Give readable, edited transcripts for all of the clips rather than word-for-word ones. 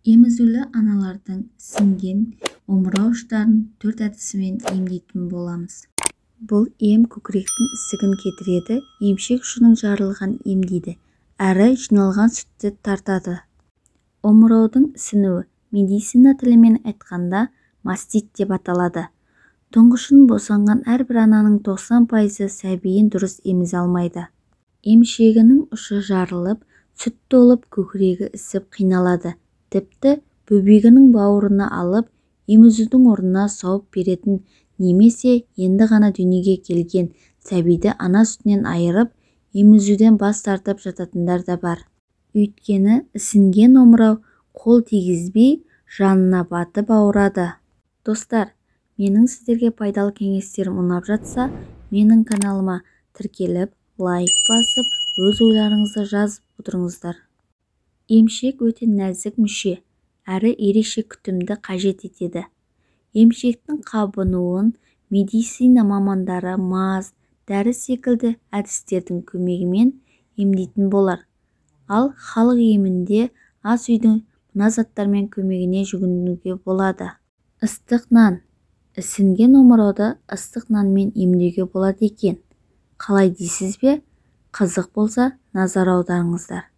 Емізулі аналардың ісінген омырау ұштарын 4 әдісімен емдейтін боламыз. Бұл ем көкіректің ісігін кетіреді, емшек ұшының жарылған емдейді, әрі жиналған сүтті тартады. Омыраудың ісінуі медицина тілімен айтқанда мастит деп аталады. Тұңғышын босанған әрбір ананың 90% сәбиін дұрыс емізе алмайды. Емшегінің ұшы жарылып, сүт толып, көкірегі ісіп қиналады. Тіпті бөбегінің бауырына алып, емізудің орнына сауып беретін немесе енді ғана дүниеге келген сәбиді ана сүтінен айырып, емізуден бас тартып жататындар да бар. Өйткені ісінген омырау қол тигізбей, жанына батып ауырады. Достар, менің сіздерге пайдалы кеңестерім ұнап жатса, менің каналыма тіркеліп, лайк басып, өз ойларыңызды жазып отырыңыздар. Емшек өте нәзік мүше, әрі ерекше күтімді қажет етеді. Емшектің қабынуын медицина мамандары маз, дәрі секілді әдістердің көмегімен емдейтін болар. Ал халық емінде ас үйдің мына заттармен көмегіне жүгінуге болады. Ыстық нан. Ісінген омырауды ыстық нанмен емдеуге болады екен. Қалай дейсіз бе? Қызық болса, назар аударыңыздар.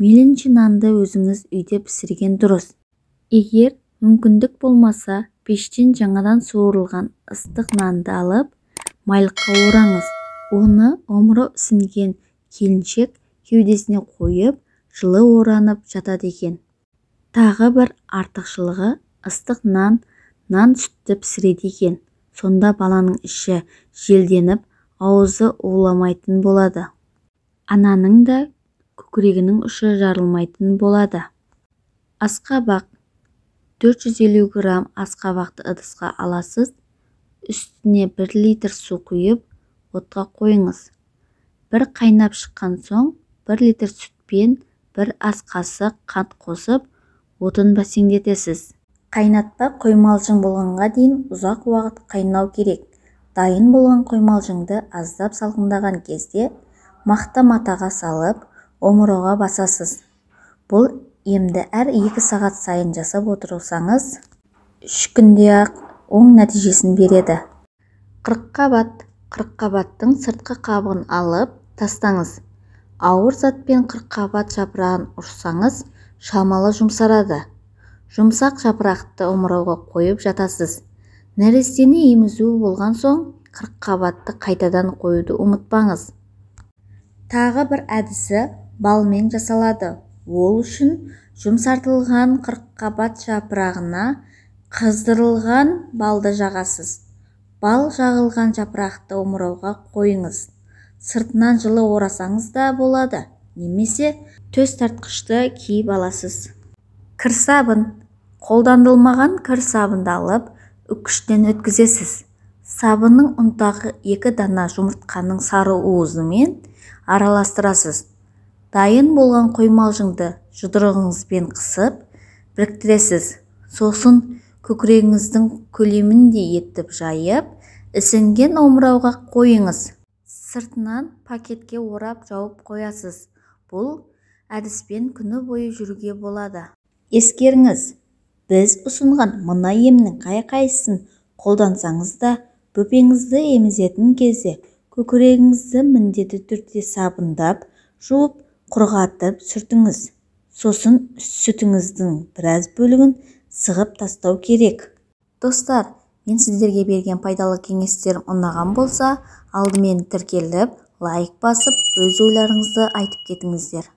Мейлінше нанды өзіңіз үйде пісірген дұрыс. Егер мүмкіндік болмаса, пештен жаңадан суырылған ыстық нанды алып, майлыққа ораңыз. Оны омырау ісінген келіншек кеудесіне қойып, жылы оранып жатады екен. Тағы бір артықшылығы, ыстық нан сүтті пісіреді екен. Сонда баланың іші желденіп, аузы уыламайтын болады. Ананың да көкірегінің ұшы жарылмайтын болады. Асқабақ. 450 грамм асқабақты ыдысқа аласыз, үстіне 1 литр су құйып, отқа қойыңыз. Бір қайнап шыққан соң, 1 литр сүтпен 1 ас қасық қант қосып, отын бәсеңдетесіз. Қайнатпа қоймалжың болғанға дейін ұзақ уақыт қайнау керек. Дайын болған қоймалжыңды аздап салқындаған кезде мақта матаға салып, омырауға басасыз. Бұл емді әр 2 сағат сайын жасап отырсаңыз, 3 күнде-ақ оң нәтижесін береді. Қырыққабат. Қырыққабаттың сыртқы қабығын алып тастаңыз. Ауыр затпен қырыққабат жапырағын ұрсаңыз, шамалы жұмсарады. Жұмсақ жапырақты омырауға қойып жатасыз. Нәрестені емізу болған соң, қырыққабатты қайтадан қоюды ұмытпаңыз. Тағы бір әдісі балмен жасалады. Ол үшін жұмсартылған қырыққабат жапырағына қыздырылған балды жағасыз. Бал жағылған жапырақты омырауға қойыңыз. Сыртынан жылы орасаңыз да болады, немесе төс тартқышты киіп аласыз. Кір сабын. Қолданылмаған кір сабынды алып, үккіштен өткізесіз. Сабынның ұнтағы 2 дана жұмыртқаның сары уызымен араластырасыз. Дайын болған қоймалжыңды жұдырығыңызбен қысып, біріктіресіз. Сосын көкірегіңіздің көлеміндей етіп жайып, ісінген омырауға қойыңыз. Сыртынан пакетке орап жауып қоясыз. Бұл әдіспен күні бойы жүруге болады. Ескеріңіз, біз ұсынған мына емнің қай-қайсысын қолдансаңыз да, бөпеңізді емізетін кезде көкірегіңізді міндетті түрде сабындап, жуып, құрғатып сүртіңіз. Сосын сүтіңіздің біраз бөлігін сығып тастау керек. Достар, мен сіздерге берген пайдалы кеңестерім ұнаған болса, алдымен тіркеліп, лайк басып, өз ойларыңызды айтып кетіңіздер.